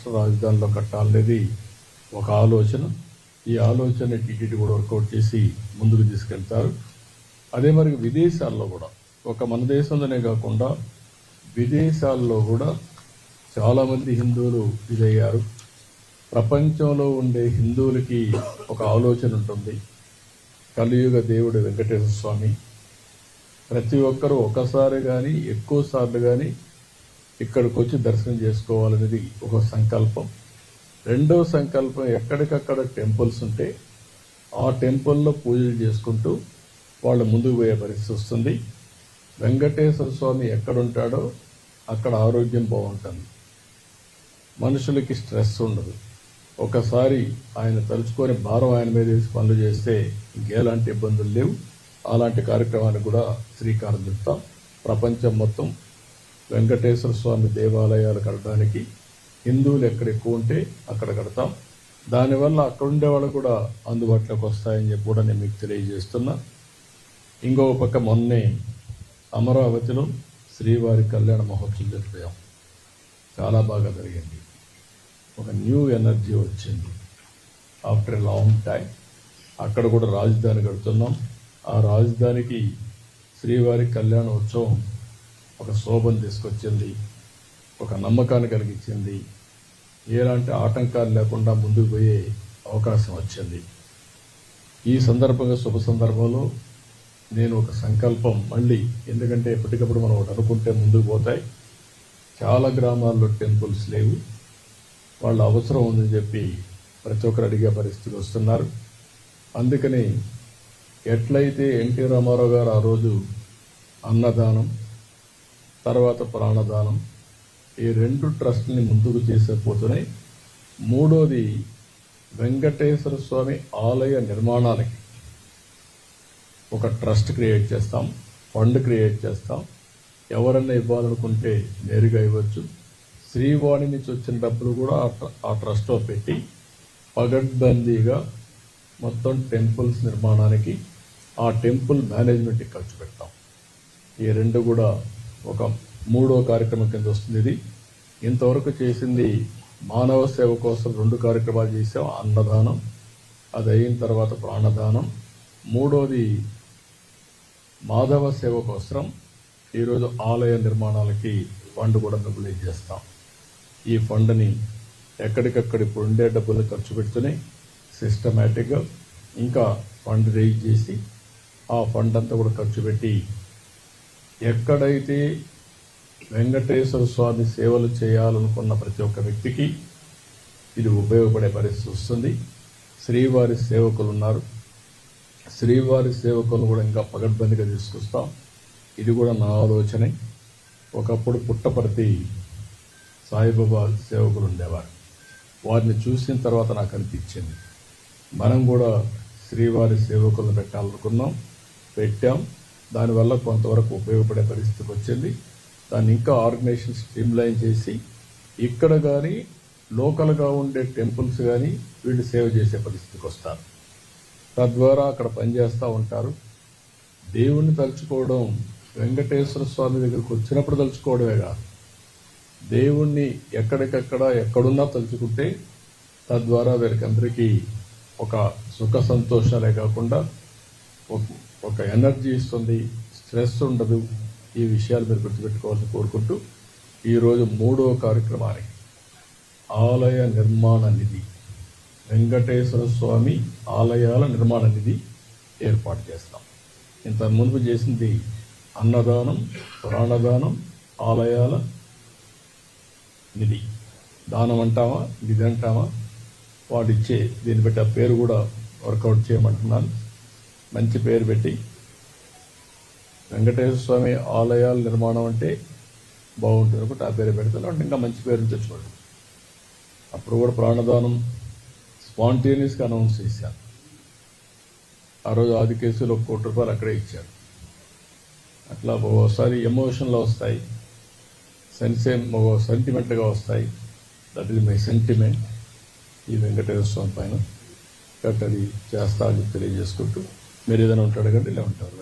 రాష్ట్ర రాజధానిలో కట్టాలనేది ఒక ఆలోచన. ఈ ఆలోచన టీటీడీ కూడా వర్కౌట్ చేసి ముందుకు తీసుకెళ్తారు. అదే మరి విదేశాల్లో కూడా ఒక మన దేశంలోనే కాకుండా విదేశాల్లో కూడా చాలామంది హిందువులు ఇదయ్యారు. ప్రపంచంలో ఉండే హిందువులకి ఒక ఆలోచన ఉంటుంది, కలియుగ దేవుడు వెంకటేశ్వర స్వామి. ప్రతి ఒక్కరూ ఒకసారి కానీ ఎక్కువ సార్లు కానీ ఇక్కడికి వచ్చి దర్శనం చేసుకోవాలనేది ఒక సంకల్పం. రెండో సంకల్పం, ఎక్కడికక్కడ టెంపుల్స్ ఉంటే ఆ టెంపుల్లో పూజలు చేసుకుంటూ వాళ్ళు ముందుకు పోయే పరిస్థితి వస్తుంది. వెంకటేశ్వర స్వామి ఎక్కడుంటాడో అక్కడ ఆరోగ్యం బాగుంటుంది, మనుషులకి స్ట్రెస్ ఉండదు. ఒకసారి ఆయన తలుచుకొని భారం ఆయన మీద వేసి పనులు చేస్తే ఇంకెలాంటి ఇబ్బందులు లేవు. అలాంటి కార్యక్రమానికి కూడా శ్రీకారం చుడతాం. ప్రపంచం మొత్తం వెంకటేశ్వర స్వామి దేవాలయాలు కట్టడానికి హిందువులు ఎక్కడ ఎక్కువ ఉంటే అక్కడ కడతాం. దానివల్ల అక్కడ ఉండే వాళ్ళు కూడా అందుబాటులోకి వస్తాయని చెప్పి కూడా నేను మీకు తెలియజేస్తున్నా. ఇంకో పక్క మొన్నే అమరావతిలో శ్రీవారి కళ్యాణ మహోత్సవం జరిపాం. చాలా బాగా జరిగింది. ఒక న్యూ ఎనర్జీ వచ్చింది ఆఫ్టర్ ఎ లాంగ్ టైం. అక్కడ కూడా రాజధాని కడుతున్నాం. ఆ రాజధానికి శ్రీవారి కళ్యాణ ఉత్సవం ఒక శోభను తీసుకొచ్చింది, ఒక నమ్మకాన్ని కలిగించింది. ఎలాంటి ఆటంకాలు లేకుండా ముందుకు పోయే అవకాశం వచ్చింది. ఈ సందర్భంగా శుభ సందర్భంలో నేను ఒక సంకల్పం మళ్ళీ, ఎందుకంటే ఎప్పటికప్పుడు మనం ఒకటి అనుకుంటే ముందుకు పోతాయి. చాలా గ్రామాల్లో టెంపుల్స్ లేవు, వాళ్ళ అవసరం ఉందని చెప్పి ప్రతి ఒక్కరు అడిగే పరిస్థితులు వస్తున్నారు. అందుకని ఎట్లయితే ఎన్టీ రామారావు గారు ఆ రోజు అన్నదానం తర్వాత ప్రాణదానం ఈ రెండు ట్రస్ట్ని ముందుకు చేసేపోతున్నాయి. మూడోది వెంకటేశ్వర స్వామి ఆలయ నిర్మాణానికి ఒక ట్రస్ట్ క్రియేట్ చేస్తాం, ఫండ్ క్రియేట్ చేస్తాం. ఎవరన్నా ఇవ్వాలనుకుంటే నేరుగా ఇవ్వచ్చు. శ్రీవాణి నుంచి వచ్చిన డబ్బులు కూడా ఆ ట్రస్ట్లో పెట్టి పగడ్బందీగా మొత్తం టెంపుల్స్ నిర్మాణానికి, ఆ టెంపుల్ మేనేజ్మెంట్కి ఖర్చు పెడతాం. ఈ రెండు కూడా ఒక మూడో కార్యక్రమం కింద వస్తుంది. ఇది ఇంతవరకు చేసింది మానవ సేవ కోసం 2 కార్యక్రమాలు చేసాం. అన్నదానం, అది అయిన తర్వాత ప్రాణదానం. మూడోది మాధవ సేవ కోసం ఈరోజు ఆలయ నిర్మాణాలకి ఫండ్ కూడా మొబిలైజ్ చేస్తాం. ఈ ఫండ్ని ఎక్కడికక్కడ ఇప్పుడు ఉండే డబ్బులు ఖర్చు పెడుతూనే సిస్టమేటిక్గా ఇంకా ఫండ్ రేజ్ చేసి ఆ ఫండ్ అంతా కూడా ఖర్చు పెట్టి ఎక్కడైతే వెంకటేశ్వర స్వామి సేవలు చేయాలనుకున్న ప్రతి ఒక్క వ్యక్తికి ఇది ఉపయోగపడే పరిస్థితి వస్తుంది. శ్రీవారి సేవకులు ఉన్నారు, శ్రీవారి సేవకులను కూడా ఇంకా పగడ్బందీగా తీసుకొస్తాం. ఇది కూడా నా ఆలోచనే. ఒకప్పుడు పుట్టపర్తి సాయిబాబా సేవకులు ఉండేవారు, వారిని చూసిన తర్వాత నాకు అనిపించింది మనం కూడా శ్రీవారి సేవకులను పెట్టాలనుకున్నాం, పెట్టాం. దానివల్ల కొంతవరకు ఉపయోగపడే పరిస్థితికి వచ్చింది. దాన్ని ఇంకా ఆర్గనైజేషన్ స్ట్రీమ్లైన్ చేసి ఇక్కడ కానీ లోకల్గా ఉండే టెంపుల్స్ కానీ వీళ్ళు సేవ చేసే పరిస్థితికి వస్తారు. తద్వారా అక్కడ పనిచేస్తూ ఉంటారు. దేవుణ్ణి తలుచుకోవడం వెంకటేశ్వర స్వామి దగ్గరికి వచ్చినప్పుడు తలుచుకోవడమే కాదు, దేవుణ్ణి ఎక్కడికక్కడ ఎక్కడున్నా తలుచుకుంటే తద్వారా వీరికి అందరికీ ఒక సుఖ సంతోషాలే కాకుండా ఒక ఎనర్జీ ఇస్తుంది, స్ట్రెస్ ఉండదు. ఈ విషయాలు మీరు గుర్తుపెట్టుకోవాలని కోరుకుంటూ ఈరోజు మూడవ కార్యక్రమానికి ఆలయ నిర్మాణ నిధి, వెంకటేశ్వర స్వామి ఆలయాల నిర్మాణ నిధి ఏర్పాటు చేస్తాం. ఇంత ముందు చేసింది అన్నదానం, ప్రాణదానం, ఆలయాల నిధి. దానం అంటామా, నిధి అంటామా, వాడిచ్చే దీన్ని బట్టి ఆ పేరు కూడా వర్కౌట్ చేయమంటున్నాను. మంచి పేరు పెట్టి వెంకటేశ్వర స్వామి ఆలయాల నిర్మాణం అంటే బాగుంటుంది అనుకుంటే ఆ పేరు పెడతాను. అంటే ఇంకా మంచి పేరుని తెచ్చుకోండి. అప్పుడు కూడా ప్రాణదానం స్పాంటేనియస్గా అనౌన్స్ చేశాను. ఆ రోజు ఆది కేసులో ₹1,00,00,000 అక్కడే ఇచ్చారు. అట్లా ఒక్కోసారి ఎమోషన్లో వస్తాయి, సెంటిమెంట్గా వస్తాయి. దట్ ఈజ్ మై సెంటిమెంట్ ఈ వెంకటేశ్వర స్వామి పైన. కాబట్టి అది చేస్తా అని తెలియజేసుకుంటూ మీరు ఏదైనా ఉంటాడు కంటే ఇలా ఉంటారు.